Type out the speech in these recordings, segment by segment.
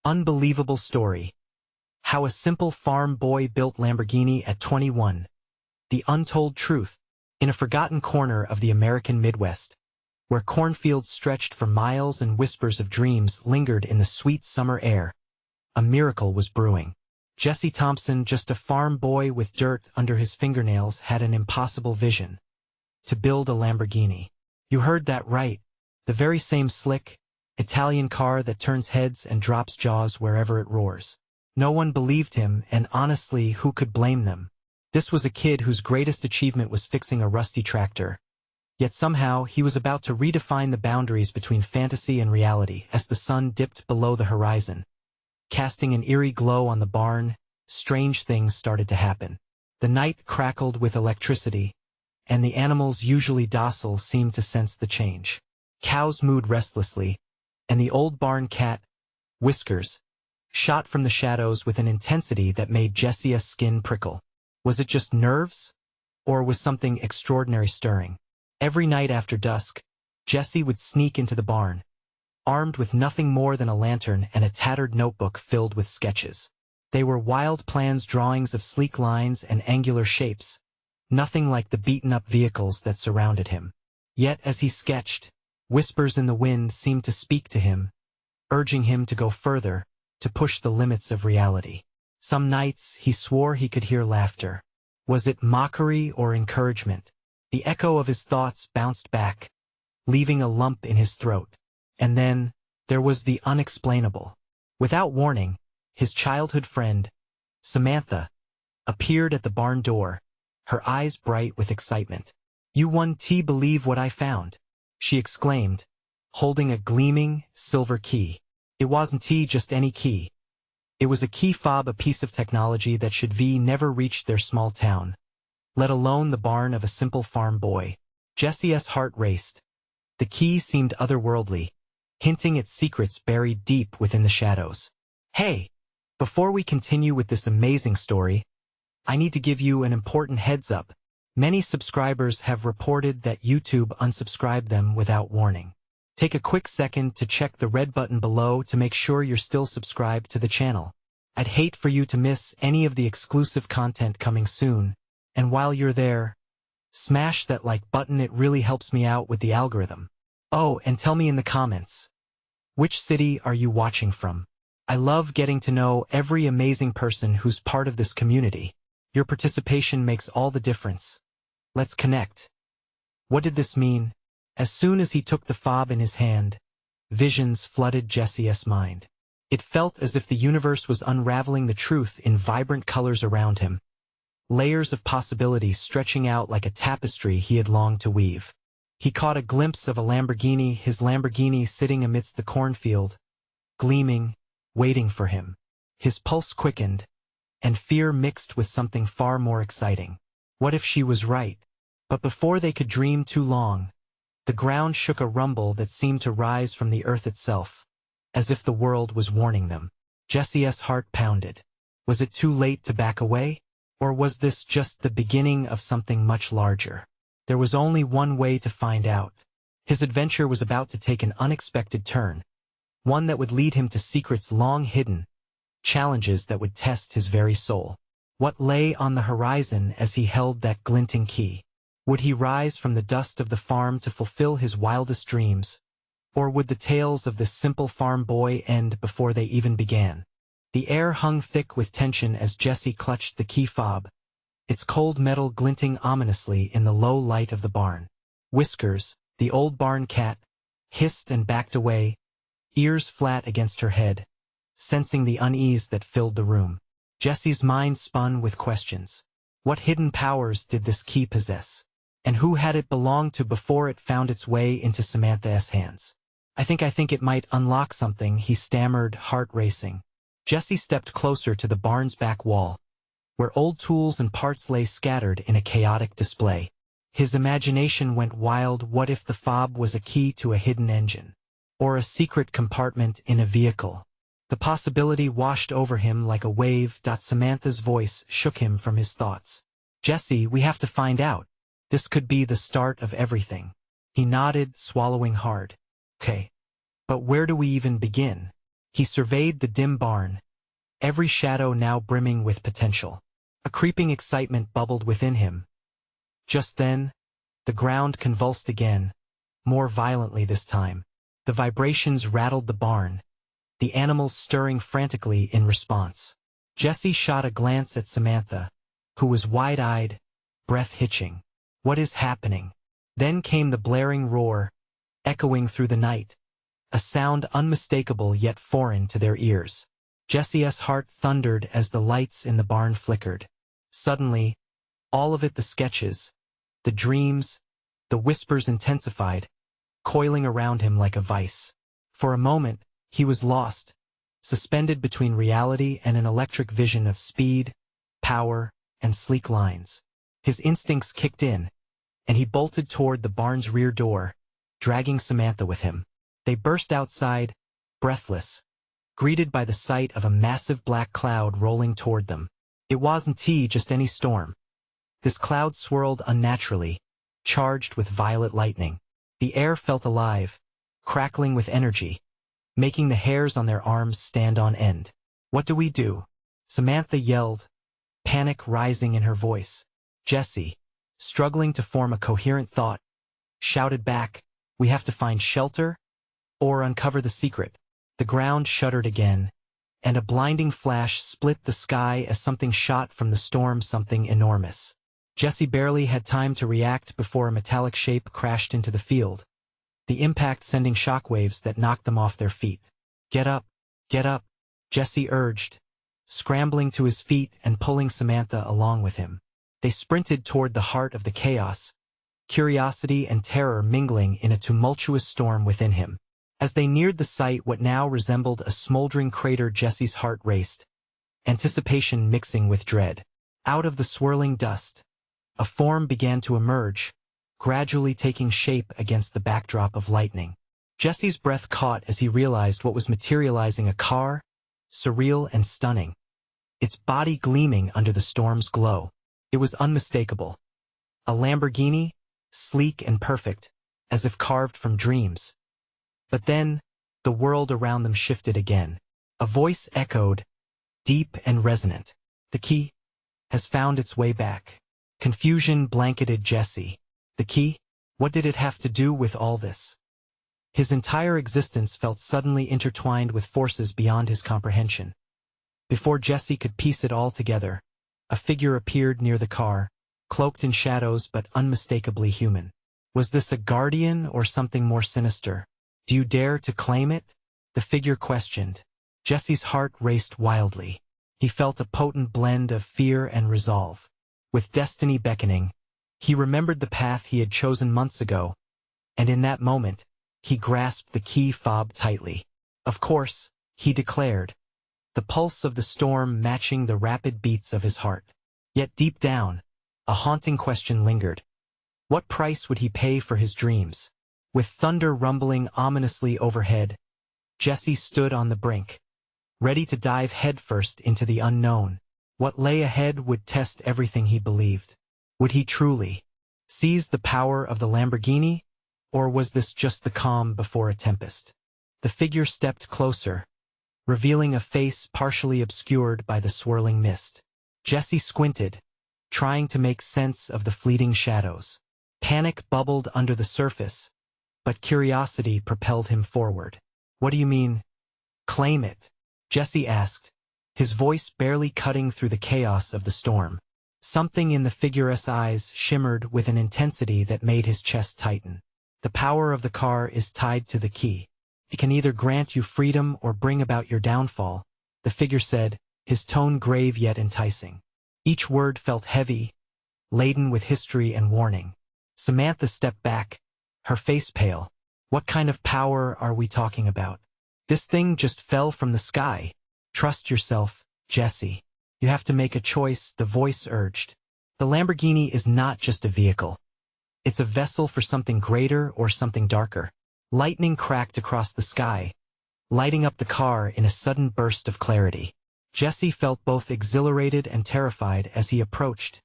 Unbelievable story. How a simple farm boy built Lamborghini at 21. The untold truth. In a forgotten corner of the American Midwest, where cornfields stretched for miles and whispers of dreams lingered in the sweet summer air, a miracle was brewing. Jesse Thompson, just a farm boy with dirt under his fingernails, had an impossible vision: to build a Lamborghini. You heard that right. The very same slick, Italian car that turns heads and drops jaws wherever it roars. No one believed him, and honestly, who could blame them? This was a kid whose greatest achievement was fixing a rusty tractor. Yet somehow, he was about to redefine the boundaries between fantasy and reality. As the sun dipped below the horizon, casting an eerie glow on the barn, strange things started to happen. The night crackled with electricity, and the animals, usually docile, seemed to sense the change. Cows mooed restlessly, and the old barn cat, Whiskers, shot from the shadows with an intensity that made Jesse's skin prickle. Was it just nerves? Or was something extraordinary stirring? Every night after dusk, Jesse would sneak into the barn, armed with nothing more than a lantern and a tattered notebook filled with sketches. They were wild plans, drawings of sleek lines and angular shapes, nothing like the beaten-up vehicles that surrounded him. Yet as he sketched, whispers in the wind seemed to speak to him, urging him to go further, to push the limits of reality. Some nights he swore he could hear laughter. Was it mockery or encouragement? The echo of his thoughts bounced back, leaving a lump in his throat. And then, there was the unexplainable. Without warning, his childhood friend, Samantha, appeared at the barn door, her eyes bright with excitement. "You won't believe what I found," she exclaimed, holding a gleaming, silver key. It wasn't just any key. It was a key fob, a piece of technology that should never reach their small town, let alone the barn of a simple farm boy. Jesse's heart raced. The key seemed otherworldly, hinting at secrets buried deep within the shadows. Hey! Before we continue with this amazing story, I need to give you an important heads up. Many subscribers have reported that YouTube unsubscribed them without warning. Take a quick second to check the red button below to make sure you're still subscribed to the channel. I'd hate for you to miss any of the exclusive content coming soon, and while you're there, smash that like button. It really helps me out with the algorithm. Oh, and tell me in the comments, which city are you watching from? I love getting to know every amazing person who's part of this community. Your participation makes all the difference. Let's connect. What did this mean? As soon as he took the fob in his hand, visions flooded Jesse's mind. It felt as if the universe was unraveling the truth in vibrant colors around him, layers of possibilities stretching out like a tapestry he had longed to weave. He caught a glimpse of a Lamborghini, his Lamborghini sitting amidst the cornfield, gleaming, waiting for him. His pulse quickened, and fear mixed with something far more exciting. What if she was right? But before they could dream too long, the ground shook, a rumble that seemed to rise from the earth itself, as if the world was warning them. Jesse's heart pounded. Was it too late to back away? Or was this just the beginning of something much larger? There was only one way to find out. His adventure was about to take an unexpected turn, one that would lead him to secrets long hidden, challenges that would test his very soul. What lay on the horizon as he held that glinting key? Would he rise from the dust of the farm to fulfill his wildest dreams? Or would the tales of this simple farm boy end before they even began? The air hung thick with tension as Jesse clutched the key fob, its cold metal glinting ominously in the low light of the barn. Whiskers, the old barn cat, hissed and backed away, ears flat against her head, sensing the unease that filled the room. Jesse's mind spun with questions. What hidden powers did this key possess? And who had it belonged to before it found its way into Samantha's hands? I think it might unlock something," he stammered, heart racing. Jesse stepped closer to the barn's back wall, where old tools and parts lay scattered in a chaotic display. His imagination went wild. What if the fob was a key to a hidden engine? Or a secret compartment in a vehicle? The possibility washed over him like a wave. Samantha's voice shook him from his thoughts. "Jesse, we have to find out. This could be the start of everything." He nodded, swallowing hard. "Okay. But where do we even begin?" He surveyed the dim barn, every shadow now brimming with potential. A creeping excitement bubbled within him. Just then, the ground convulsed again, more violently this time. The vibrations rattled the barn, the animals stirring frantically in response. Jesse shot a glance at Samantha, who was wide-eyed, breath hitching. What is happening? Then came the blaring roar, echoing through the night, a sound unmistakable yet foreign to their ears. Jesse's heart thundered as the lights in the barn flickered. Suddenly, all of it, the sketches, the dreams, the whispers intensified, coiling around him like a vice. For a moment, he was lost, suspended between reality and an electric vision of speed, power, and sleek lines. His instincts kicked in, and he bolted toward the barn's rear door, dragging Samantha with him. They burst outside, breathless, greeted by the sight of a massive black cloud rolling toward them. It wasn't just any storm. This cloud swirled unnaturally, charged with violet lightning. The air felt alive, crackling with energy, making the hairs on their arms stand on end. "What do we do?" Samantha yelled, panic rising in her voice. Jesse, struggling to form a coherent thought, shouted back, "We have to find shelter or uncover the secret." The ground shuddered again, and a blinding flash split the sky as something shot from the storm, something enormous. Jesse barely had time to react before a metallic shape crashed into the field, the impact sending shockwaves that knocked them off their feet. Get up, Jesse urged, scrambling to his feet and pulling Samantha along with him. They sprinted toward the heart of the chaos, curiosity and terror mingling in a tumultuous storm within him. As they neared the site, what now resembled a smoldering crater, Jesse's heart raced, anticipation mixing with dread. Out of the swirling dust, a form began to emerge, gradually taking shape against the backdrop of lightning. Jesse's breath caught as he realized what was materializing: a car, surreal and stunning, its body gleaming under the storm's glow. It was unmistakable. A Lamborghini, sleek and perfect, as if carved from dreams. But then, the world around them shifted again. A voice echoed, deep and resonant. "The key has found its way back." Confusion blanketed Jesse. The key? What did it have to do with all this? His entire existence felt suddenly intertwined with forces beyond his comprehension. Before Jesse could piece it all together, a figure appeared near the car, cloaked in shadows but unmistakably human. Was this a guardian or something more sinister? "Do you dare to claim it?" the figure questioned. Jesse's heart raced wildly. He felt a potent blend of fear and resolve. With destiny beckoning, he remembered the path he had chosen months ago, and in that moment, he grasped the key fob tightly. "Of course," he declared, the pulse of the storm matching the rapid beats of his heart. Yet deep down, a haunting question lingered. What price would he pay for his dreams? With thunder rumbling ominously overhead, Jesse stood on the brink, ready to dive headfirst into the unknown. What lay ahead would test everything he believed. Would he truly seize the power of the Lamborghini, or was this just the calm before a tempest? The figure stepped closer, revealing a face partially obscured by the swirling mist. Jesse squinted, trying to make sense of the fleeting shadows. Panic bubbled under the surface, but curiosity propelled him forward. "What do you mean, claim it?" Jesse asked, his voice barely cutting through the chaos of the storm. Something in the figure's eyes shimmered with an intensity that made his chest tighten. "The power of the car is tied to the key. It can either grant you freedom or bring about your downfall," the figure said, his tone grave yet enticing. Each word felt heavy, laden with history and warning. Samantha stepped back, her face pale. "What kind of power are we talking about? This thing just fell from the sky." "Trust yourself, Jesse. You have to make a choice," the voice urged. "The Lamborghini is not just a vehicle. It's a vessel for something greater or something darker." Lightning cracked across the sky, lighting up the car in a sudden burst of clarity. Jesse felt both exhilarated and terrified as he approached,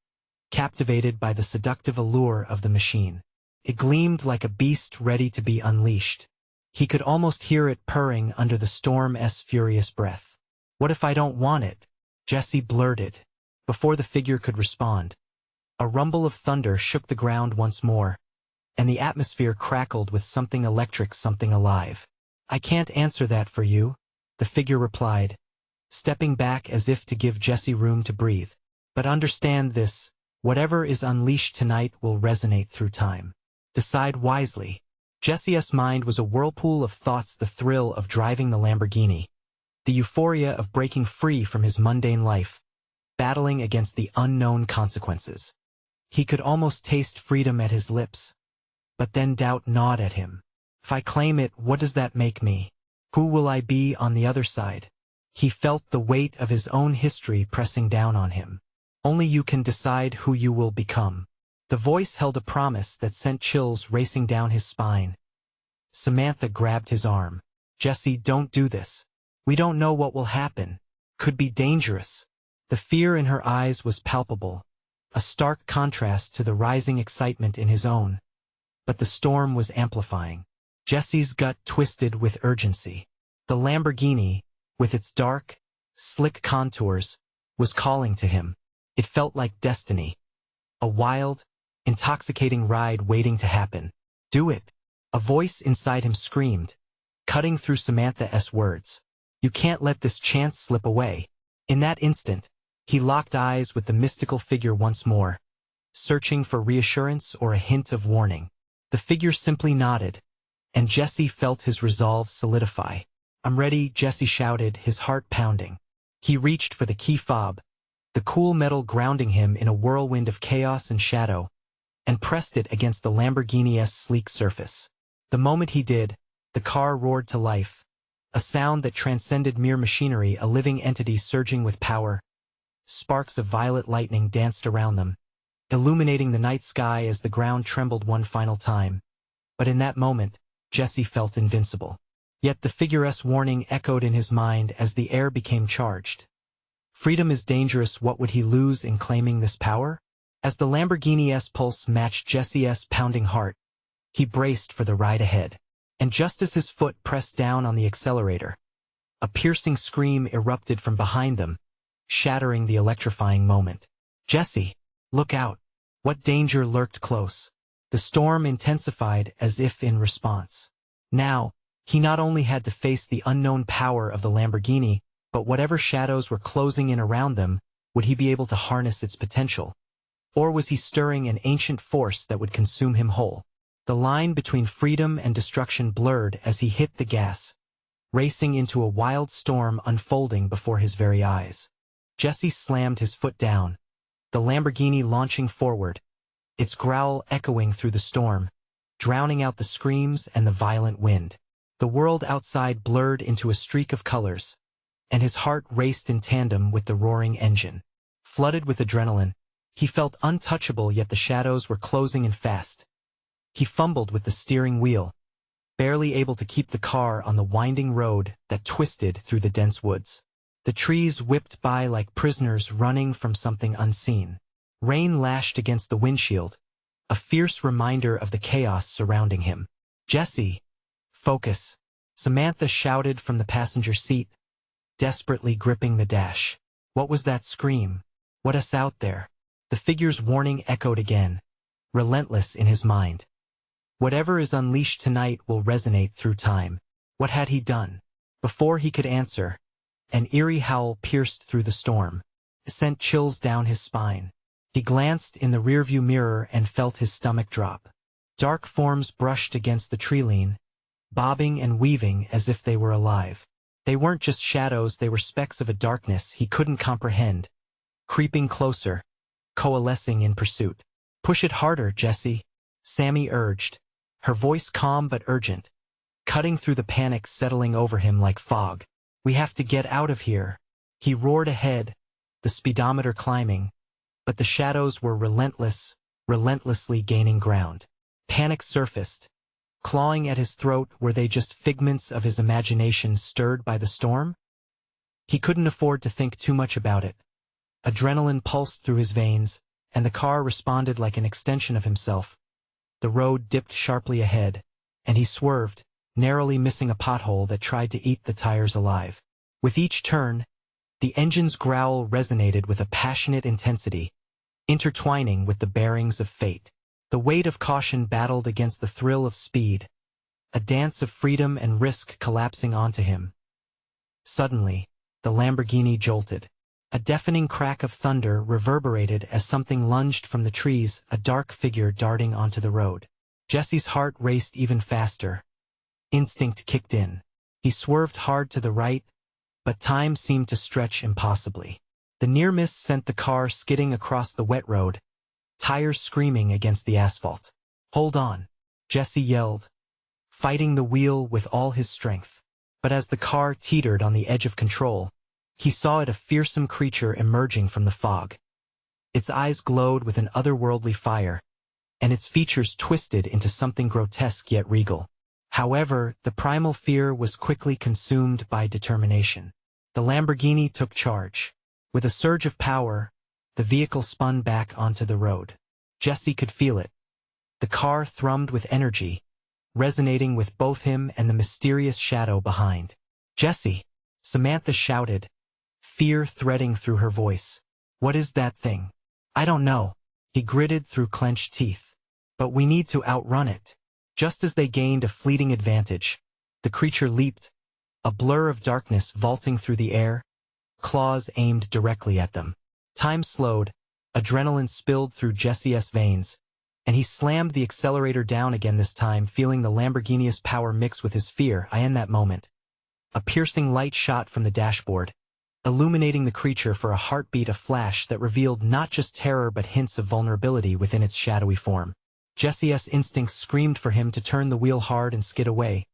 captivated by the seductive allure of the machine. It gleamed like a beast ready to be unleashed. He could almost hear it purring under the storm's furious breath. "What if I don't want it?" Jesse blurted. Before the figure could respond, a rumble of thunder shook the ground once more, and the atmosphere crackled with something electric, something alive. "I can't answer that for you," the figure replied, stepping back as if to give Jesse room to breathe. "But understand this, whatever is unleashed tonight will resonate through time. Decide wisely." Jesse's mind was a whirlpool of thoughts, the thrill of driving the Lamborghini, the euphoria of breaking free from his mundane life, battling against the unknown consequences. He could almost taste freedom at his lips. But then doubt gnawed at him. If I claim it, what does that make me? Who will I be on the other side? He felt the weight of his own history pressing down on him. Only you can decide who you will become. The voice held a promise that sent chills racing down his spine. Samantha grabbed his arm. "Jesse, don't do this. We don't know what will happen. Could be dangerous." The fear in her eyes was palpable, a stark contrast to the rising excitement in his own. But the storm was amplifying. Jesse's gut twisted with urgency. The Lamborghini, with its dark, slick contours, was calling to him. It felt like destiny. A wild, intoxicating ride waiting to happen. "Do it," a voice inside him screamed, cutting through Samantha's words. "You can't let this chance slip away." In that instant, he locked eyes with the mystical figure once more, searching for reassurance or a hint of warning. The figure simply nodded, and Jesse felt his resolve solidify. "I'm ready," Jesse shouted, his heart pounding. He reached for the key fob, the cool metal grounding him in a whirlwind of chaos and shadow, and pressed it against the Lamborghini's sleek surface. The moment he did, the car roared to life, a sound that transcended mere machinery, a living entity surging with power. Sparks of violet lightning danced around them, illuminating the night sky as the ground trembled one final time. But in that moment, Jesse felt invincible. Yet the figure's warning echoed in his mind as the air became charged. Freedom is dangerous. What would he lose in claiming this power? As the Lamborghini's pulse matched Jesse's pounding heart, he braced for the ride ahead. And just as his foot pressed down on the accelerator, a piercing scream erupted from behind them, shattering the electrifying moment. "Jesse, look out!" What danger lurked close? The storm intensified as if in response. Now, he not only had to face the unknown power of the Lamborghini, but whatever shadows were closing in around them, would he be able to harness its potential? Or was he stirring an ancient force that would consume him whole? The line between freedom and destruction blurred as he hit the gas, racing into a wild storm unfolding before his very eyes. Jesse slammed his foot down, the Lamborghini launching forward, its growl echoing through the storm, drowning out the screams and the violent wind. The world outside blurred into a streak of colors, and his heart raced in tandem with the roaring engine. Flooded with adrenaline, he felt untouchable, yet the shadows were closing in fast. He fumbled with the steering wheel, barely able to keep the car on the winding road that twisted through the dense woods. The trees whipped by like prisoners running from something unseen. Rain lashed against the windshield, a fierce reminder of the chaos surrounding him. "Jesse, focus," Samantha shouted from the passenger seat, desperately gripping the dash. What was that scream? What's out there? The figure's warning echoed again, relentless in his mind. Whatever is unleashed tonight will resonate through time. What had he done? Before he could answer, an eerie howl pierced through the storm. It sent chills down his spine. He glanced in the rearview mirror and felt his stomach drop. Dark forms brushed against the treeline, bobbing and weaving as if they were alive. They weren't just shadows, they were specks of a darkness he couldn't comprehend, creeping closer, coalescing in pursuit. "Push it harder, Jesse," Sammy urged, her voice calm but urgent, cutting through the panic settling over him like fog. "We have to get out of here." He roared ahead, the speedometer climbing, but the shadows were relentlessly gaining ground. Panic surfaced, clawing at his throat. Were they just figments of his imagination stirred by the storm? He couldn't afford to think too much about it. Adrenaline pulsed through his veins, and the car responded like an extension of himself. The road dipped sharply ahead, and he swerved, narrowly missing a pothole that tried to eat the tires alive. With each turn, the engine's growl resonated with a passionate intensity, intertwining with the bearings of fate. The weight of caution battled against the thrill of speed, a dance of freedom and risk collapsing onto him. Suddenly, the Lamborghini jolted. A deafening crack of thunder reverberated as something lunged from the trees, a dark figure darting onto the road. Jesse's heart raced even faster. Instinct kicked in. He swerved hard to the right, but time seemed to stretch impossibly. The near miss sent the car skidding across the wet road, tires screaming against the asphalt. "Hold on," Jesse yelled, fighting the wheel with all his strength. But as the car teetered on the edge of control, he saw it a fearsome creature emerging from the fog. Its eyes glowed with an otherworldly fire, and its features twisted into something grotesque yet regal. However, the primal fear was quickly consumed by determination. The Lamborghini took charge. With a surge of power, the vehicle spun back onto the road. Jesse could feel it. The car thrummed with energy, resonating with both him and the mysterious shadow behind. "Jesse!" Samantha shouted, fear threading through her voice. "What is that thing?" "I don't know," he gritted through clenched teeth. "But we need to outrun it." Just as they gained a fleeting advantage, the creature leaped, a blur of darkness vaulting through the air, claws aimed directly at them. Time slowed, adrenaline spilled through Jesse's veins, and he slammed the accelerator down again, this time feeling the Lamborghini's power mix with his fear. In that moment, a piercing light shot from the dashboard, illuminating the creature for a heartbeat, a flash that revealed not just terror but hints of vulnerability within its shadowy form. Jesse's instincts screamed for him to turn the wheel hard and skid away,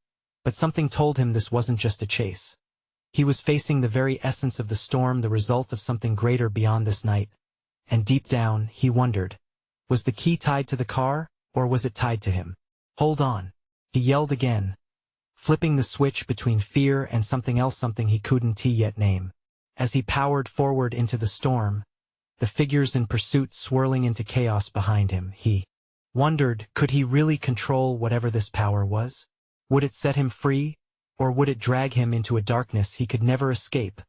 but something told him this wasn't just a chase. He was facing the very essence of the storm, the result of something greater beyond this night. And deep down, he wondered, was the key tied to the car, or was it tied to him? "Hold on," he yelled again, flipping the switch between fear and something else, something he couldn't yet name. As he powered forward into the storm, the figures in pursuit swirling into chaos behind him, he wondered, could he really control whatever this power was? Would it set him free, or would it drag him into a darkness he could never escape?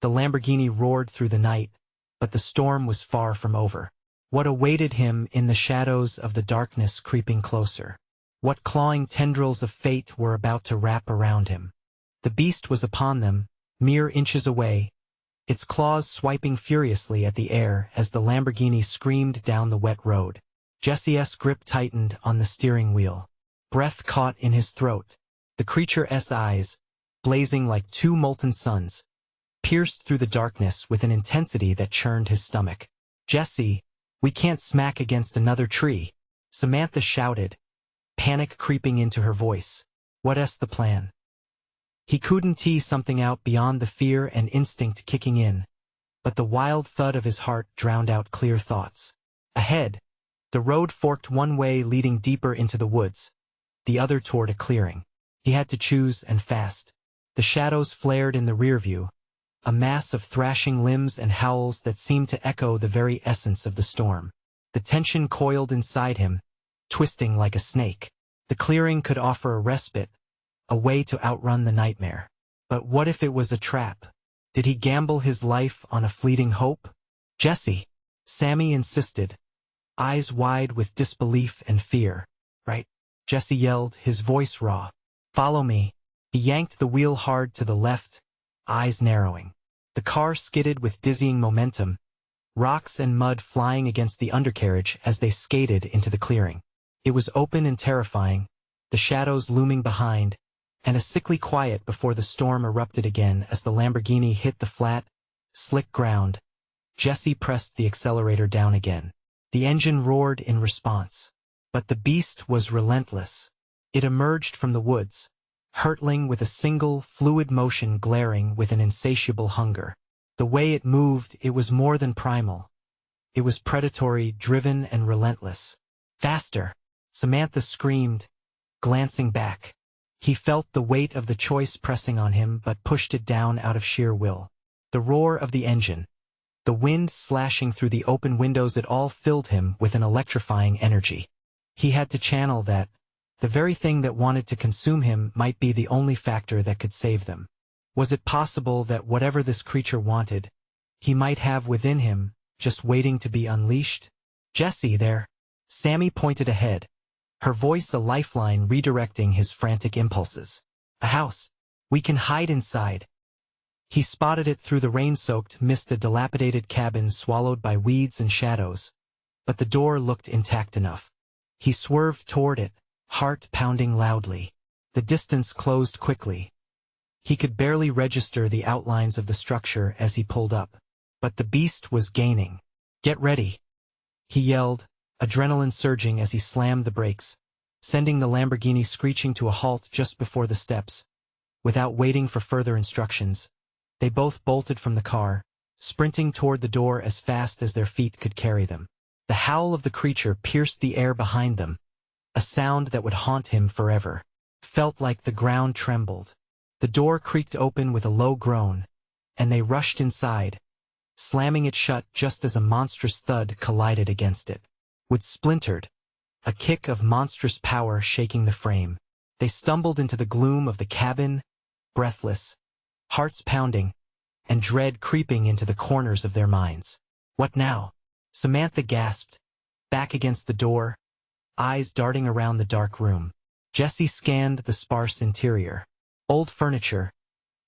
The Lamborghini roared through the night, but the storm was far from over. What awaited him in the shadows of the darkness creeping closer? What clawing tendrils of fate were about to wrap around him? The beast was upon them, mere inches away, its claws swiping furiously at the air as the Lamborghini screamed down the wet road. Jesse's grip tightened on the steering wheel. Breath caught in his throat. The creature's eyes, blazing like two molten suns, pierced through the darkness with an intensity that churned his stomach. "Jesse, we can't smack against another tree," Samantha shouted, panic creeping into her voice. "What's the plan?" He couldn't tease something out beyond the fear and instinct kicking in, but the wild thud of his heart drowned out clear thoughts. Ahead, the road forked one way leading deeper into the woods, the other toward a clearing. He had to choose, and fast. The shadows flared in the rear view, a mass of thrashing limbs and howls that seemed to echo the very essence of the storm. The tension coiled inside him, twisting like a snake. The clearing could offer a respite, a way to outrun the nightmare. But what if it was a trap? Did he gamble his life on a fleeting hope? "Jesse," Sammy insisted, eyes wide with disbelief and fear. "Right," Jesse yelled, his voice raw. "Follow me." He yanked the wheel hard to the left, eyes narrowing. The car skidded with dizzying momentum, rocks and mud flying against the undercarriage as they skated into the clearing. It was open and terrifying, the shadows looming behind, and a sickly quiet before the storm erupted again as the Lamborghini hit the flat, slick ground. Jesse pressed the accelerator down again. The engine roared in response. But the beast was relentless. It emerged from the woods, hurtling with a single, fluid motion, glaring with an insatiable hunger. The way it moved, it was more than primal. It was predatory, driven, and relentless. "Faster!" Samantha screamed, glancing back. He felt the weight of the choice pressing on him but pushed it down out of sheer will. The roar of the engine, the wind slashing through the open windows, it all filled him with an electrifying energy. He had to channel that The very thing that wanted to consume him might be the only factor that could save them. Was it possible that whatever this creature wanted, he might have within him, just waiting to be unleashed? "Jesse, there!" Sammy pointed ahead, her voice a lifeline redirecting his frantic impulses. "A house. We can hide inside." He spotted it through the rain-soaked mist, a dilapidated cabin swallowed by weeds and shadows, but the door looked intact enough. He swerved toward it, heart pounding loudly. The distance closed quickly. He could barely register the outlines of the structure as he pulled up. But the beast was gaining. "Get ready," he yelled, adrenaline surging as he slammed the brakes, sending the Lamborghini screeching to a halt just before the steps. Without waiting for further instructions, they both bolted from the car, sprinting toward the door as fast as their feet could carry them. The howl of the creature pierced the air behind them, a sound that would haunt him forever. Felt like the ground trembled. The door creaked open with a low groan, and they rushed inside, slamming it shut just as a monstrous thud collided against it. With splintered, a kick of monstrous power shaking the frame, they stumbled into the gloom of the cabin, breathless, hearts pounding, and dread creeping into the corners of their minds. "What now?" Samantha gasped, back against the door, eyes darting around the dark room. Jesse scanned the sparse interior. Old furniture,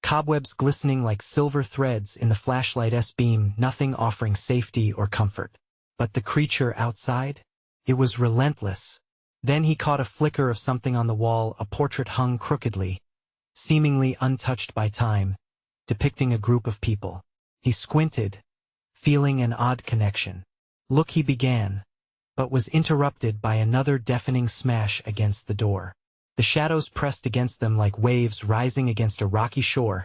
cobwebs glistening like silver threads in the flashlight's beam, nothing offering safety or comfort. But the creature outside? It was relentless. Then he caught a flicker of something on the wall, a portrait hung crookedly, seemingly untouched by time, depicting a group of people. He squinted, feeling an odd connection. "Look," he began, but was interrupted by another deafening smash against the door. The shadows pressed against them like waves rising against a rocky shore,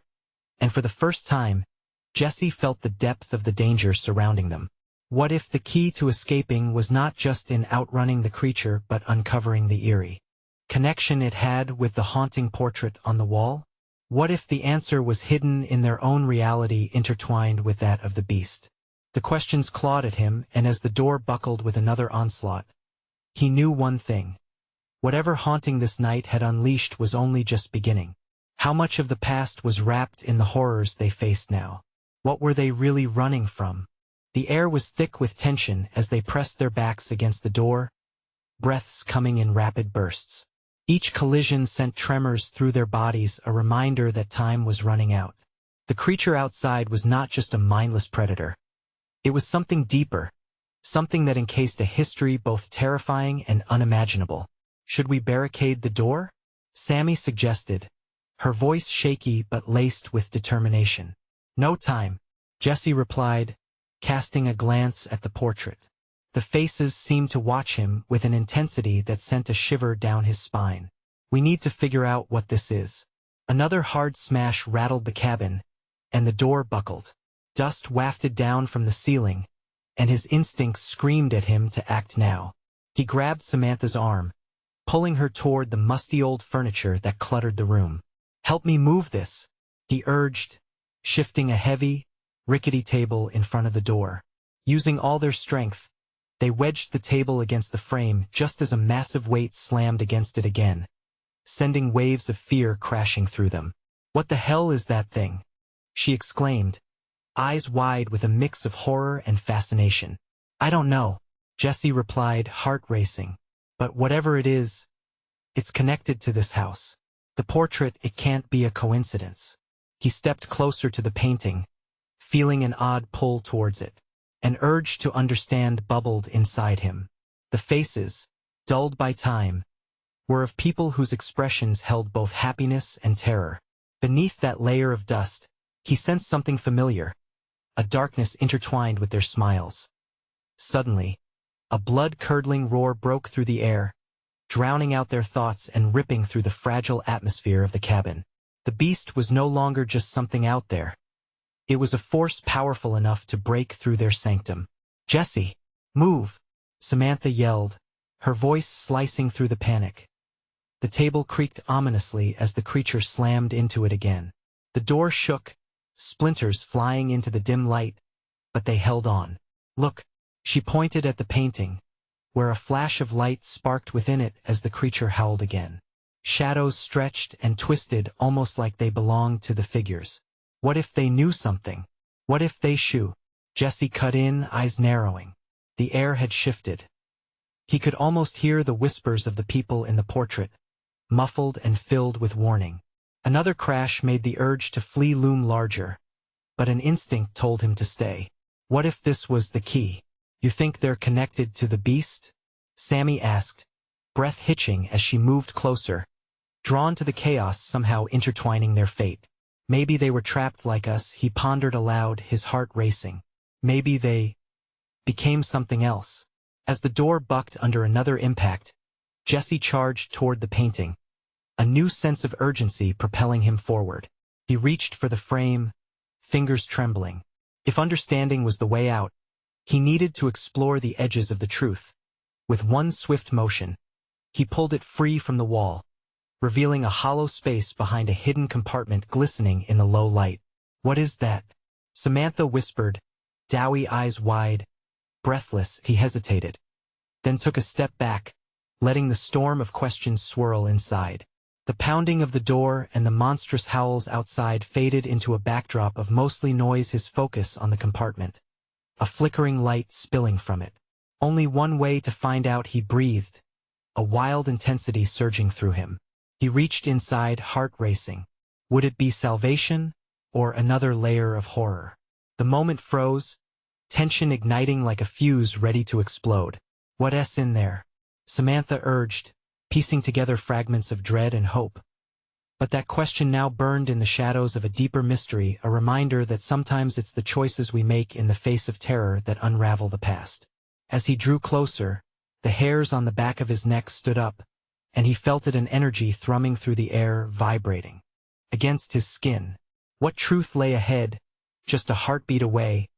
and for the first time, Jesse felt the depth of the danger surrounding them. What if the key to escaping was not just in outrunning the creature but uncovering the eerie connection it had with the haunting portrait on the wall? What if the answer was hidden in their own reality intertwined with that of the beast? The questions clawed at him, and as the door buckled with another onslaught, he knew one thing. Whatever haunting this night had unleashed was only just beginning. How much of the past was wrapped in the horrors they faced now? What were they really running from? The air was thick with tension as they pressed their backs against the door, breaths coming in rapid bursts. Each collision sent tremors through their bodies, a reminder that time was running out. The creature outside was not just a mindless predator. It was something deeper, something that encased a history both terrifying and unimaginable. "Should we barricade the door?" Sammy suggested, her voice shaky but laced with determination. "No time," Jesse replied, casting a glance at the portrait. The faces seemed to watch him with an intensity that sent a shiver down his spine. "We need to figure out what this is." Another hard smash rattled the cabin, and the door buckled. Dust wafted down from the ceiling, and his instincts screamed at him to act now. He grabbed Samantha's arm, pulling her toward the musty old furniture that cluttered the room. "Help me move this," he urged, shifting a heavy, rickety table in front of the door. Using all their strength, they wedged the table against the frame just as a massive weight slammed against it again, sending waves of fear crashing through them. "What the hell is that thing?" she exclaimed, eyes wide with a mix of horror and fascination. "I don't know," Jesse replied, heart racing. "But whatever it is, it's connected to this house. The portrait, it can't be a coincidence." He stepped closer to the painting, feeling an odd pull towards it. An urge to understand bubbled inside him. The faces, dulled by time, were of people whose expressions held both happiness and terror. Beneath that layer of dust, he sensed something familiar, a darkness intertwined with their smiles. Suddenly, a blood-curdling roar broke through the air, drowning out their thoughts and ripping through the fragile atmosphere of the cabin. The beast was no longer just something out there. It was a force powerful enough to break through their sanctum. "Jesse, move!" Samantha yelled, her voice slicing through the panic. The table creaked ominously as the creature slammed into it again. The door shook, splinters flying into the dim light, but they held on. "Look," she pointed at the painting, where a flash of light sparked within it as the creature howled again. Shadows stretched and twisted almost like they belonged to the figures. What if they knew something? What if they shoo? Jesse cut in, eyes narrowing. The air had shifted. He could almost hear the whispers of the people in the portrait, muffled and filled with warning. Another crash made the urge to flee loom larger, but an instinct told him to stay. What if this was the key? You think they're connected to the beast? Sammy asked, breath hitching as she moved closer, drawn to the chaos somehow intertwining their fate. Maybe they were trapped like us, he pondered aloud, his heart racing. Maybe they became something else. As the door bucked under another impact, Jesse charged toward the painting, a new sense of urgency propelling him forward. He reached for the frame, fingers trembling. If understanding was the way out, he needed to explore the edges of the truth. With one swift motion, he pulled it free from the wall, revealing a hollow space behind a hidden compartment glistening in the low light. What is that? Samantha whispered, doughy eyes wide. Breathless, he hesitated, then took a step back, letting the storm of questions swirl inside. The pounding of the door and the monstrous howls outside faded into a backdrop of mostly noise, his focus on the compartment. A flickering light spilling from it. Only one way to find out, he breathed, a wild intensity surging through him. He reached inside, heart racing. Would it be salvation, or another layer of horror? The moment froze, tension igniting like a fuse ready to explode. What's in there? Samantha urged, piecing together fragments of dread and hope. But that question now burned in the shadows of a deeper mystery, a reminder that sometimes it's the choices we make in the face of terror that unravel the past. As he drew closer, the hairs on the back of his neck stood up, and he felt it, an energy thrumming through the air, vibrating against his skin. What truth lay ahead, just a heartbeat away,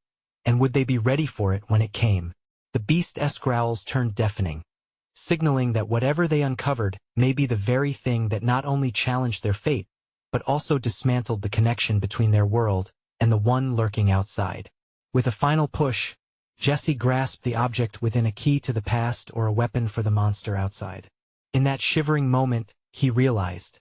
and would they be ready for it when it came? The beast's growls turned deafening, signaling that whatever they uncovered may be the very thing that not only challenged their fate, but also dismantled the connection between their world and the one lurking outside. With a final push, Jesse grasped the object within, a key to the past or a weapon for the monster outside. In that shivering moment, he realized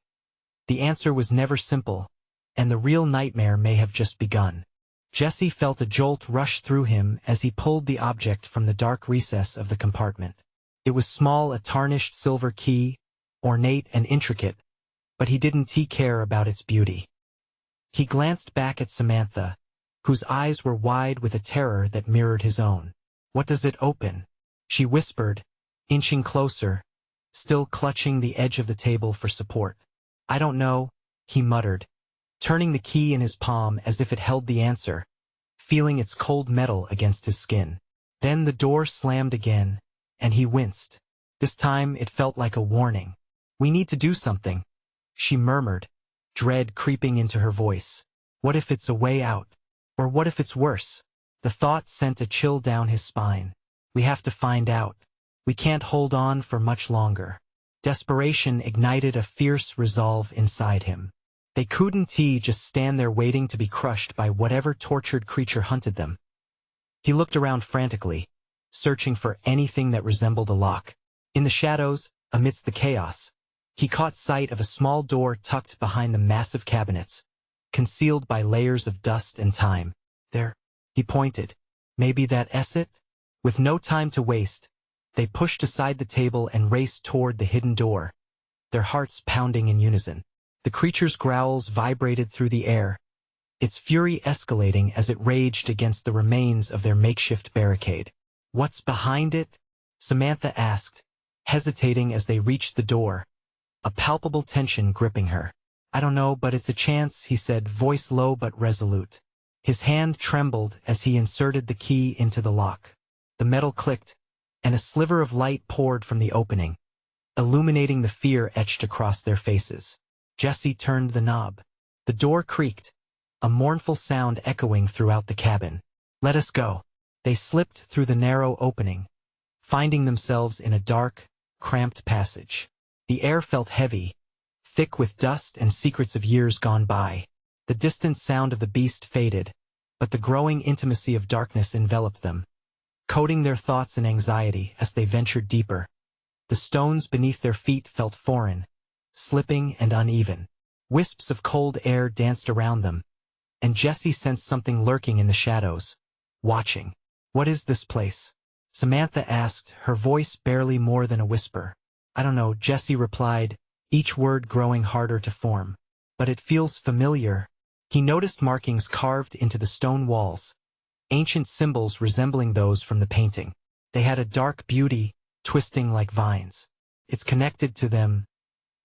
the answer was never simple, and the real nightmare may have just begun. Jesse felt a jolt rush through him as he pulled the object from the dark recess of the compartment. It was small, a tarnished silver key, ornate and intricate, but he didn't care about its beauty. He glanced back at Samantha, whose eyes were wide with a terror that mirrored his own. What does it open? She whispered, inching closer, still clutching the edge of the table for support. I don't know, he muttered, turning the key in his palm as if it held the answer, feeling its cold metal against his skin. Then the door slammed again, and he winced. This time it felt like a warning. We need to do something, she murmured, dread creeping into her voice. What if it's a way out? Or what if it's worse? The thought sent a chill down his spine. We have to find out. We can't hold on for much longer. Desperation ignited a fierce resolve inside him. They couldn't just stand there waiting to be crushed by whatever tortured creature hunted them. He looked around frantically, searching for anything that resembled a lock. In the shadows, amidst the chaos, he caught sight of a small door tucked behind the massive cabinets, concealed by layers of dust and time. There, he pointed. Maybe that's it? With no time to waste, they pushed aside the table and raced toward the hidden door, their hearts pounding in unison. The creature's growls vibrated through the air, its fury escalating as it raged against the remains of their makeshift barricade. What's behind it? Samantha asked, hesitating as they reached the door, a palpable tension gripping her. I don't know, but it's a chance, he said, voice low but resolute. His hand trembled as he inserted the key into the lock. The metal clicked, and a sliver of light poured from the opening, illuminating the fear etched across their faces. Jesse turned the knob. The door creaked, a mournful sound echoing throughout the cabin. Let us go. They slipped through the narrow opening, finding themselves in a dark, cramped passage. The air felt heavy, thick with dust and secrets of years gone by. The distant sound of the beast faded, but the growing intimacy of darkness enveloped them, coating their thoughts in anxiety as they ventured deeper. The stones beneath their feet felt foreign, slipping and uneven. Wisps of cold air danced around them, and Jessie sensed something lurking in the shadows, watching. "What is this place?" Samantha asked, her voice barely more than a whisper. "I don't know," Jessie replied, each word growing harder to form. "But it feels familiar." He noticed markings carved into the stone walls, ancient symbols resembling those from the painting. They had a dark beauty, twisting like vines. "It's connected to them,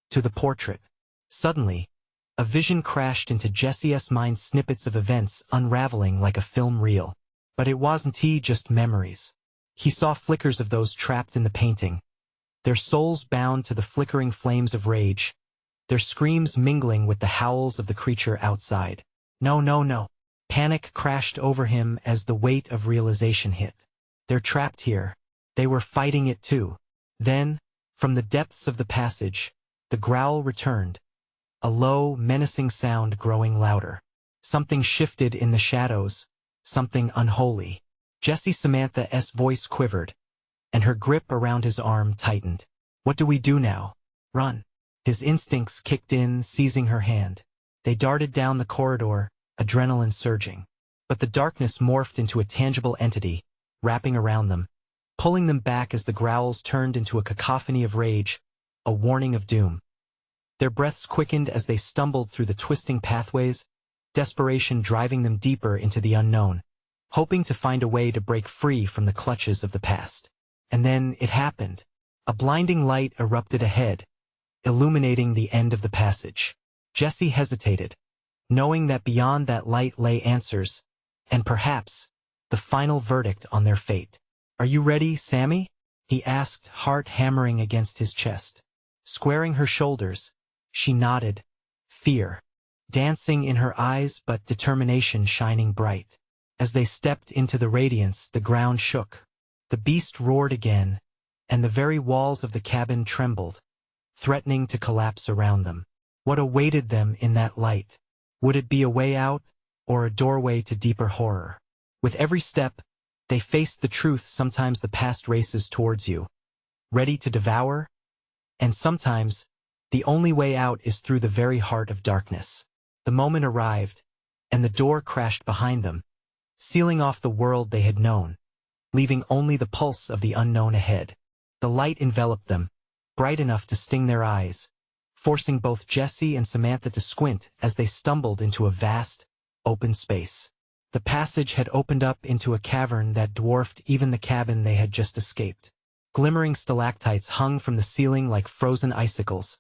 to the portrait." Suddenly, a vision crashed into Jessie's mind, snippets of events unraveling like a film reel. But it wasn't just memories. He saw flickers of those trapped in the painting, their souls bound to the flickering flames of rage, their screams mingling with the howls of the creature outside. No, no, no. Panic crashed over him as the weight of realization hit. They're trapped here. They were fighting it too. Then, from the depths of the passage, the growl returned, a low, menacing sound growing louder. Something shifted in the shadows, something unholy. Samantha's voice quivered, and her grip around his arm tightened. "What do we do now?" "Run." His instincts kicked in, seizing her hand. They darted down the corridor, adrenaline surging. But the darkness morphed into a tangible entity, wrapping around them, pulling them back as the growls turned into a cacophony of rage, a warning of doom. Their breaths quickened as they stumbled through the twisting pathways, desperation driving them deeper into the unknown, hoping to find a way to break free from the clutches of the past. And then it happened. A blinding light erupted ahead, illuminating the end of the passage. Jessie hesitated, knowing that beyond that light lay answers, and perhaps, the final verdict on their fate. "Are you ready, Sammy?" he asked, heart hammering against his chest. Squaring her shoulders, she nodded, fear dancing in her eyes but determination shining bright. As they stepped into the radiance, the ground shook. The beast roared again, and the very walls of the cabin trembled, threatening to collapse around them. What awaited them in that light? Would it be a way out, or a doorway to deeper horror? With every step, they faced the truth. Sometimes the past races towards you, ready to devour, and sometimes, the only way out is through the very heart of darkness. The moment arrived, and the door crashed behind them, sealing off the world they had known, leaving only the pulse of the unknown ahead. The light enveloped them, bright enough to sting their eyes, forcing both Jessie and Samantha to squint as they stumbled into a vast, open space. The passage had opened up into a cavern that dwarfed even the cabin they had just escaped. Glimmering stalactites hung from the ceiling like frozen icicles,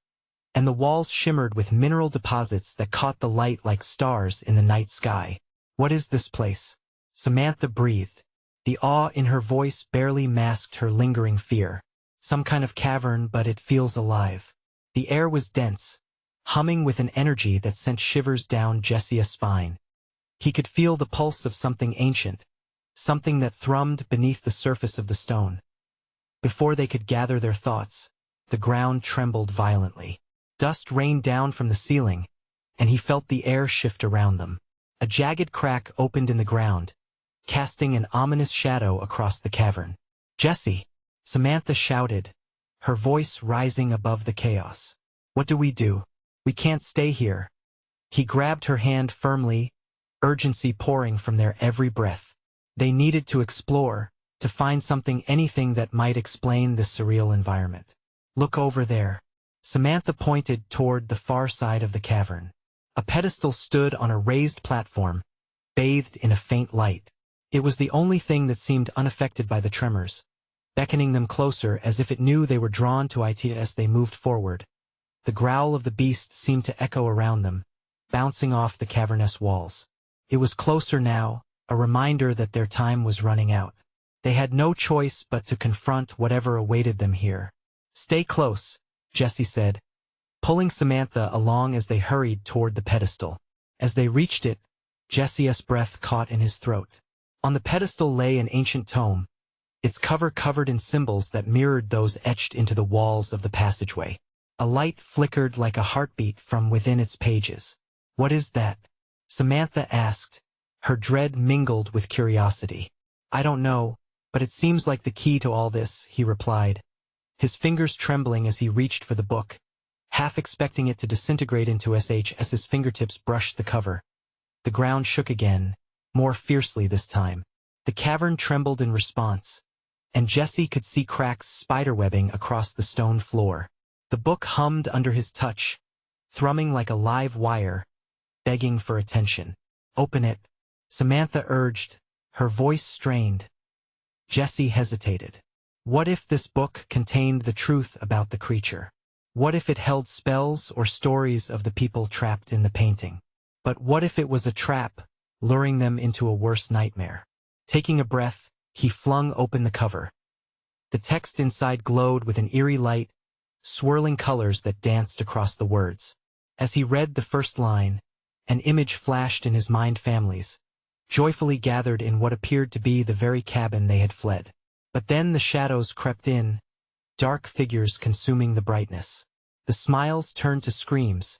and the walls shimmered with mineral deposits that caught the light like stars in the night sky. "What is this place?" Samantha breathed. The awe in her voice barely masked her lingering fear. "Some kind of cavern, but it feels alive." The air was dense, humming with an energy that sent shivers down Jessie's spine. He could feel the pulse of something ancient, something that thrummed beneath the surface of the stone. Before they could gather their thoughts, the ground trembled violently. Dust rained down from the ceiling, and he felt the air shift around them. A jagged crack opened in the ground, casting an ominous shadow across the cavern. "Jessie!" Samantha shouted, her voice rising above the chaos. "What do we do? We can't stay here." He grabbed her hand firmly, urgency pouring from their every breath. They needed to explore, to find something, anything that might explain this surreal environment. "Look over there." Samantha pointed toward the far side of the cavern. A pedestal stood on a raised platform, bathed in a faint light. It was the only thing that seemed unaffected by the tremors, beckoning them closer as if it knew they were drawn to it as they moved forward. The growl of the beast seemed to echo around them, bouncing off the cavernous walls. It was closer now, a reminder that their time was running out. They had no choice but to confront whatever awaited them here. "Stay close," Jessie said, pulling Samantha along as they hurried toward the pedestal. As they reached it, Jessie's breath caught in his throat. On the pedestal lay an ancient tome, its cover covered in symbols that mirrored those etched into the walls of the passageway. A light flickered like a heartbeat from within its pages. "What is that?" Samantha asked, her dread mingled with curiosity. "I don't know, But it seems like the key to all this, he replied, his fingers trembling as he reached for the book, half expecting it to disintegrate into sh as his fingertips brushed the cover. The ground shook again, more fiercely this time. The cavern trembled in response, and Jesse could see cracks spiderwebbing across the stone floor. The book hummed under his touch, thrumming like a live wire, begging for attention. "Open it," Samantha urged, her voice strained. Jesse hesitated. What if this book contained the truth about the creature? What if it held spells or stories of the people trapped in the painting? But what if it was a trap, luring them into a worse nightmare? Taking a breath, he flung open the cover. The text inside glowed with an eerie light, swirling colors that danced across the words. As he read the first line, an image flashed in his mind: families, joyfully gathered in what appeared to be the very cabin they had fled. But then the shadows crept in, dark figures consuming the brightness. The smiles turned to screams,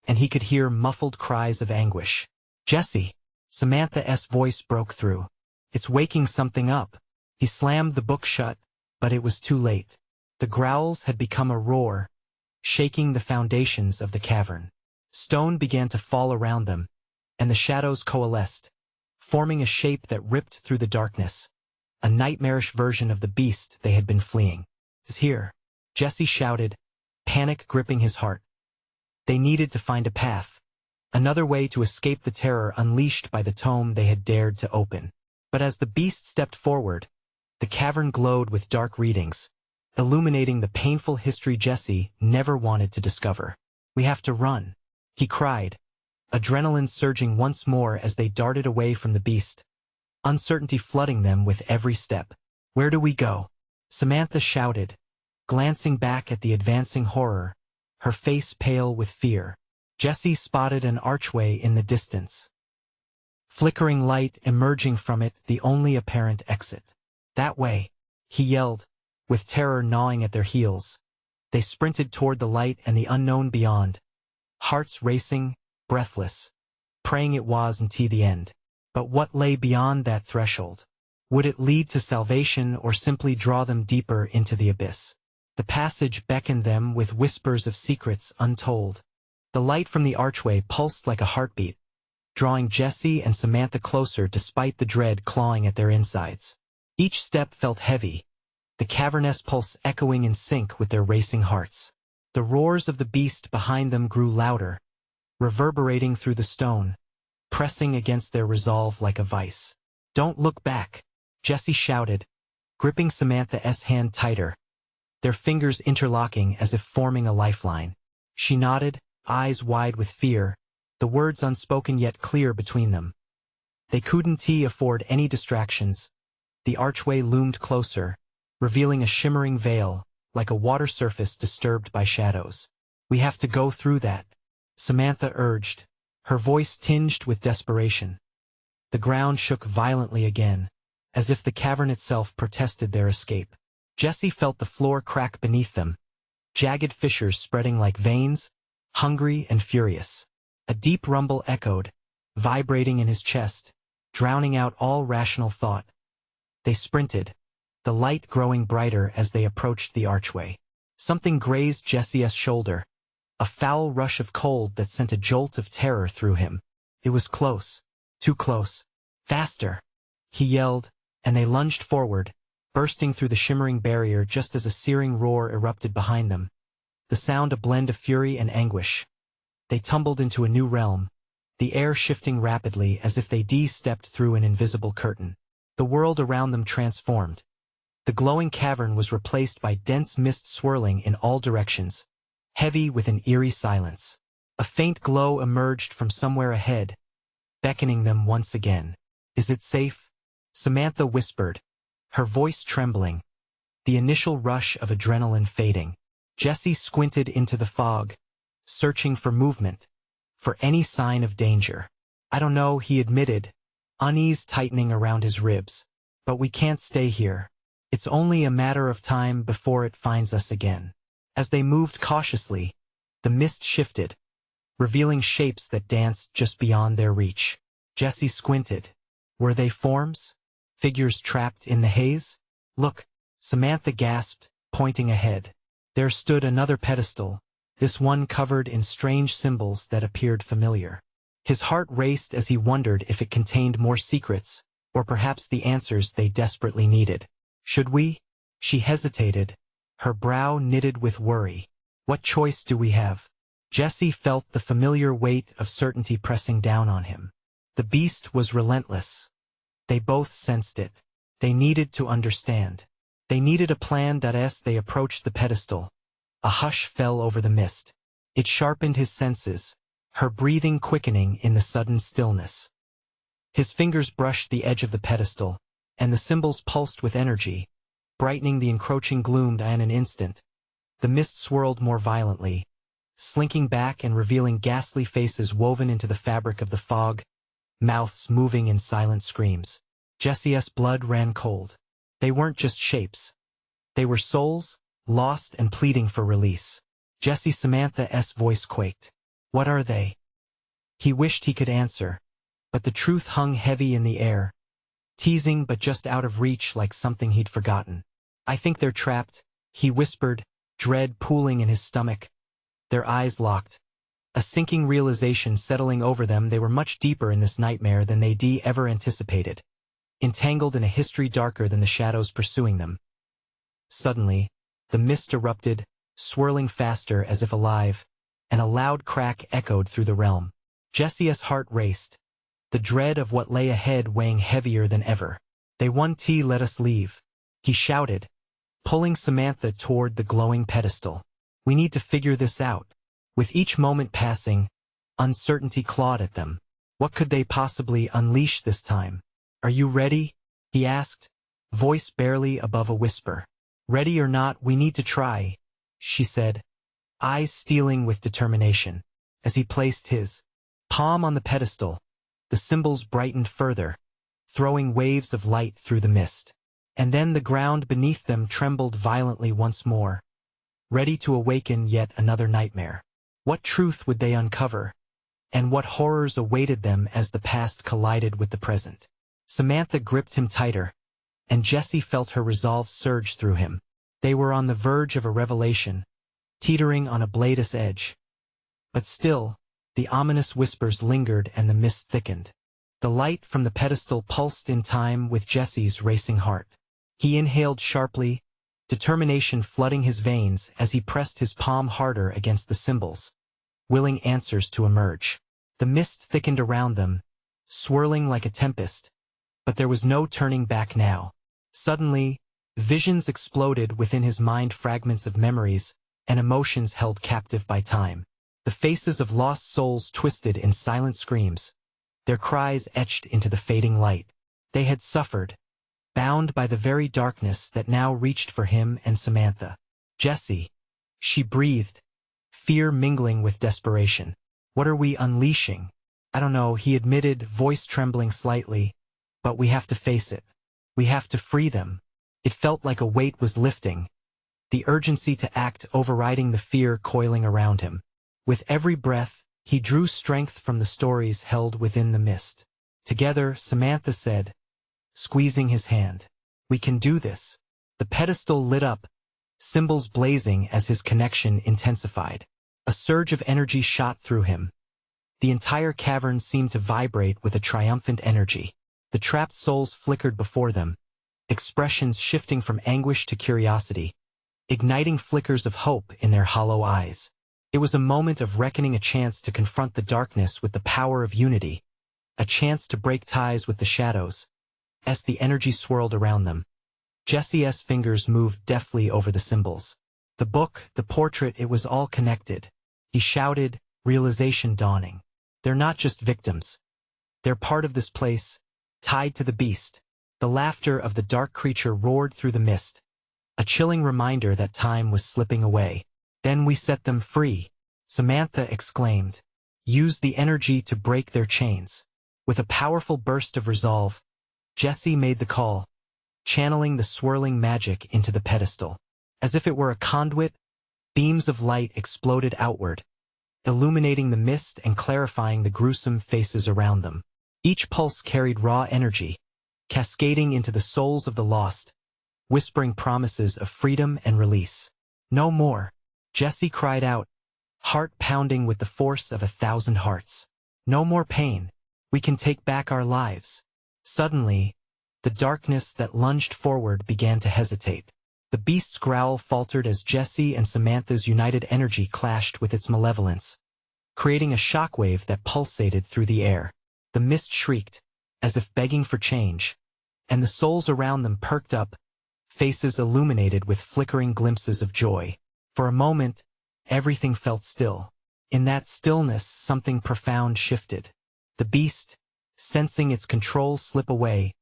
and he could hear muffled cries of anguish. "Jesse!" Samantha's voice broke through. "It's waking something up." He slammed the book shut, but it was too late. The growls had become a roar, shaking the foundations of the cavern. Stone began to fall around them, and the shadows coalesced, forming a shape that ripped through the darkness, a nightmarish version of the beast they had been fleeing. "It's here," Jesse shouted, panic gripping his heart. They needed to find a path, another way to escape the terror unleashed by the tome they had dared to open. But as the beast stepped forward, the cavern glowed with dark readings, illuminating the painful history Jesse never wanted to discover. "We have to run," he cried, adrenaline surging once more as they darted away from the beast, uncertainty flooding them with every step. "Where do we go?" Samantha shouted, glancing back at the advancing horror, her face pale with fear. Jesse spotted an archway in the distance, flickering light emerging from it, the only apparent exit. "That way," he yelled, with terror gnawing at their heels. They sprinted toward the light and the unknown beyond, hearts racing, breathless, praying it wasn't the end. But what lay beyond that threshold? Would it lead to salvation or simply draw them deeper into the abyss? The passage beckoned them with whispers of secrets untold. The light from the archway pulsed like a heartbeat, drawing Jesse and Samantha closer despite the dread clawing at their insides. Each step felt heavy, the cavernous pulse echoing in sync with their racing hearts. The roars of the beast behind them grew louder, reverberating through the stone, pressing against their resolve like a vice. "Don't look back," Jesse shouted, gripping Samantha's hand tighter, their fingers interlocking as if forming a lifeline. She nodded, eyes wide with fear, the words unspoken yet clear between them. They couldn't afford any distractions. The archway loomed closer, revealing a shimmering veil, like a water surface disturbed by shadows. "We have to go through that," Samantha urged, her voice tinged with desperation. The ground shook violently again, as if the cavern itself protested their escape. Jesse felt the floor crack beneath them, jagged fissures spreading like veins, hungry and furious. A deep rumble echoed, vibrating in his chest, drowning out all rational thought. They sprinted, the light growing brighter as they approached the archway. Something grazed Jesse's shoulder, a foul rush of cold that sent a jolt of terror through him. It was close, too close. "Faster!" he yelled, and they lunged forward, bursting through the shimmering barrier just as a searing roar erupted behind them, the sound a blend of fury and anguish. They tumbled into a new realm, the air shifting rapidly as if they stepped through an invisible curtain. The world around them transformed. The glowing cavern was replaced by dense mist swirling in all directions, heavy with an eerie silence. A faint glow emerged from somewhere ahead, beckoning them once again. "Is it safe?" Samantha whispered, her voice trembling, the initial rush of adrenaline fading. Jesse squinted into the fog, searching for movement, for any sign of danger. "I don't know," he admitted, unease tightening around his ribs. "But we can't stay here. It's only a matter of time before it finds us again." As they moved cautiously, the mist shifted, revealing shapes that danced just beyond their reach. Jesse squinted. Were they forms? Figures trapped in the haze? Look, Samantha gasped, pointing ahead. There stood another pedestal, this one covered in strange symbols that appeared familiar. His heart raced as he wondered if it contained more secrets, or perhaps the answers they desperately needed. Should we? She hesitated, her brow knitted with worry. What choice do we have? Jesse felt the familiar weight of certainty pressing down on him. The beast was relentless. They both sensed it. They needed to understand. They needed a plan. As they approached the pedestal, a hush fell over the mist. It sharpened his senses, her breathing quickening in the sudden stillness. His fingers brushed the edge of the pedestal, and the symbols pulsed with energy, brightening the encroaching gloom. In an instant, the mist swirled more violently, slinking back and revealing ghastly faces woven into the fabric of the fog, mouths moving in silent screams. Jesse's blood ran cold. They weren't just shapes. They were souls, lost and pleading for release. Samantha's voice quaked. What are they? He wished he could answer, but the truth hung heavy in the air, teasing but just out of reach like something he'd forgotten. I think they're trapped, he whispered, dread pooling in his stomach. Their eyes locked, a sinking realization settling over them. They were much deeper in this nightmare than they'd ever anticipated, entangled in a history darker than the shadows pursuing them. Suddenly, the mist erupted, swirling faster as if alive, and a loud crack echoed through the realm. Jesse's heart raced, the dread of what lay ahead weighing heavier than ever. They won. Let us leave, he shouted, pulling Samantha toward the glowing pedestal. We need to figure this out. With each moment passing, uncertainty clawed at them. What could they possibly unleash this time? Are you ready? He asked, voice barely above a whisper. Ready or not, we need to try, she said, eyes steeling with determination. As he placed his palm on the pedestal, the symbols brightened further, throwing waves of light through the mist. And then the ground beneath them trembled violently once more, ready to awaken yet another nightmare. What truth would they uncover? And what horrors awaited them as the past collided with the present? Samantha gripped him tighter, and Jesse felt her resolve surge through him. They were on the verge of a revelation, teetering on a blade's edge. But still, the ominous whispers lingered and the mist thickened. The light from the pedestal pulsed in time with Jesse's racing heart. He inhaled sharply, determination flooding his veins as he pressed his palm harder against the symbols, willing answers to emerge. The mist thickened around them, swirling like a tempest, but there was no turning back now. Suddenly, visions exploded within his mind, fragments of memories and emotions held captive by time. The faces of lost souls twisted in silent screams, their cries etched into the fading light. They had suffered, bound by the very darkness that now reached for him and Samantha. Jesse, she breathed, fear mingling with desperation. What are we unleashing? I don't know, he admitted, voice trembling slightly, but we have to face it. We have to free them. It felt like a weight was lifting, the urgency to act overriding the fear coiling around him. With every breath, he drew strength from the stories held within the mist. Together, Samantha said, squeezing his hand, we can do this. The pedestal lit up, symbols blazing as his connection intensified. A surge of energy shot through him. The entire cavern seemed to vibrate with a triumphant energy. The trapped souls flickered before them, expressions shifting from anguish to curiosity, igniting flickers of hope in their hollow eyes. It was a moment of reckoning, a chance to confront the darkness with the power of unity, a chance to break ties with the shadows. As the energy swirled around them, Jesse's fingers moved deftly over the symbols. The book, the portrait, it was all connected. He shouted, realization dawning. They're not just victims. They're part of this place, tied to the beast. The laughter of the dark creature roared through the mist, a chilling reminder that time was slipping away. Then we set them free, Samantha exclaimed. Use the energy to break their chains. With a powerful burst of resolve, Jesse made the call, channeling the swirling magic into the pedestal. As if it were a conduit, beams of light exploded outward, illuminating the mist and clarifying the gruesome faces around them. Each pulse carried raw energy, cascading into the souls of the lost, whispering promises of freedom and release. "No more," Jesse cried out, heart pounding with the force of 1,000 hearts. "No more pain. We can take back our lives." Suddenly, the darkness that lunged forward began to hesitate. The beast's growl faltered as Jesse and Samantha's united energy clashed with its malevolence, creating a shockwave that pulsated through the air. The mist shrieked, as if begging for change, and the souls around them perked up, faces illuminated with flickering glimpses of joy. For a moment, everything felt still. In that stillness, something profound shifted. The beast, sensing its control slip away,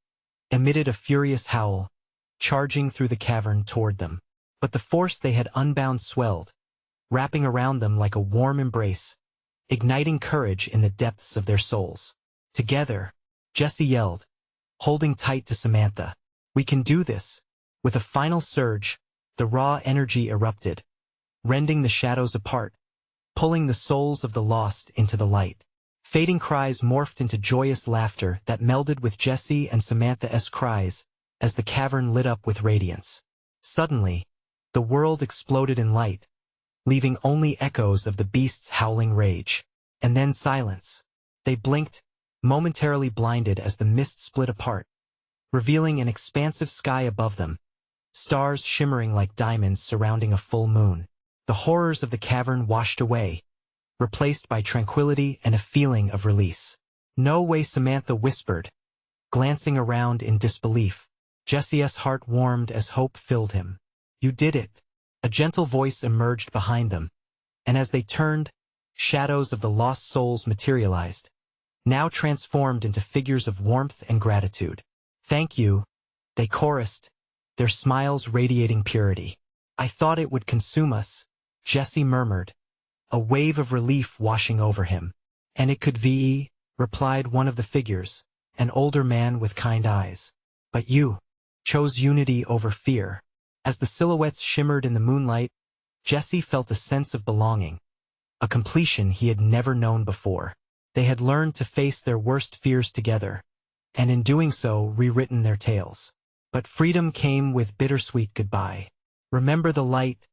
emitted a furious howl, charging through the cavern toward them. But the force they had unbound swelled, wrapping around them like a warm embrace, igniting courage in the depths of their souls. Together, Jesse yelled, holding tight to Samantha, "We can do this." With a final surge, the raw energy erupted, rending the shadows apart, pulling the souls of the lost into the light. Fading cries morphed into joyous laughter that melded with Jesse and Samantha's cries as the cavern lit up with radiance. Suddenly, the world exploded in light, leaving only echoes of the beast's howling rage. And then silence. They blinked, momentarily blinded as the mist split apart, revealing an expansive sky above them, stars shimmering like diamonds surrounding a full moon. The horrors of the cavern washed away, replaced by tranquility and a feeling of release. "No way," Samantha whispered, glancing around in disbelief. Jesse's heart warmed as hope filled him. "You did it." A gentle voice emerged behind them, and as they turned, shadows of the lost souls materialized, now transformed into figures of warmth and gratitude. "Thank you," they chorused, their smiles radiating purity. "I thought it would consume us," Jesse murmured, a wave of relief washing over him. "And it could be," replied one of the figures, an older man with kind eyes. "But you chose unity over fear." As the silhouettes shimmered in the moonlight, Jesse felt a sense of belonging, a completion he had never known before. They had learned to face their worst fears together, and in doing so rewritten their tales. But freedom came with bittersweet goodbye. "Remember the light,"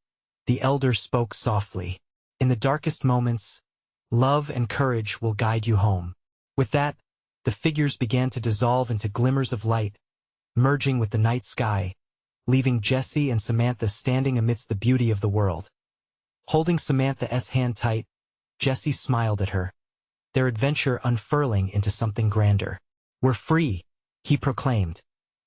the elder spoke softly. "In the darkest moments, love and courage will guide you home." With that, the figures began to dissolve into glimmers of light, merging with the night sky, leaving Jesse and Samantha standing amidst the beauty of the world. Holding Samantha's hand tight, Jesse smiled at her, their adventure unfurling into something grander. "We're free," he proclaimed,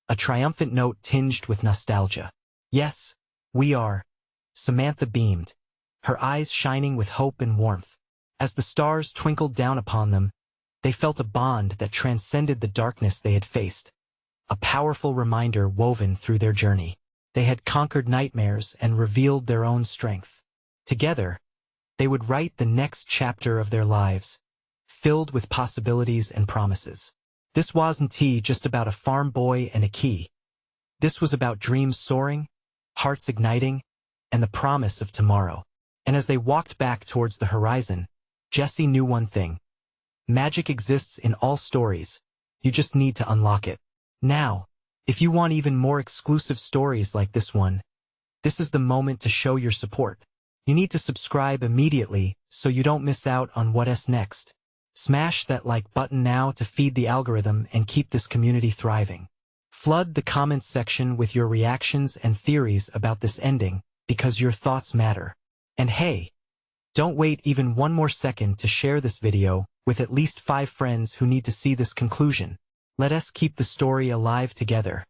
a triumphant note tinged with nostalgia. "Yes, we are," Samantha beamed, her eyes shining with hope and warmth. As the stars twinkled down upon them, they felt a bond that transcended the darkness they had faced, a powerful reminder woven through their journey. They had conquered nightmares and revealed their own strength. Together, they would write the next chapter of their lives, filled with possibilities and promises. This wasn't just about a farm boy and a key. This was about dreams soaring, hearts igniting, and the promise of tomorrow. And as they walked back towards the horizon, Jesse knew one thing. Magic exists in all stories. You just need to unlock it. Now, if you want even more exclusive stories like this one, this is the moment to show your support. You need to subscribe immediately so you don't miss out on what's next. Smash that like button now to feed the algorithm and keep this community thriving. Flood the comments section with your reactions and theories about this ending, because your thoughts matter. And hey, don't wait even one more second to share this video with at least 5 friends who need to see this conclusion. Let us keep the story alive together.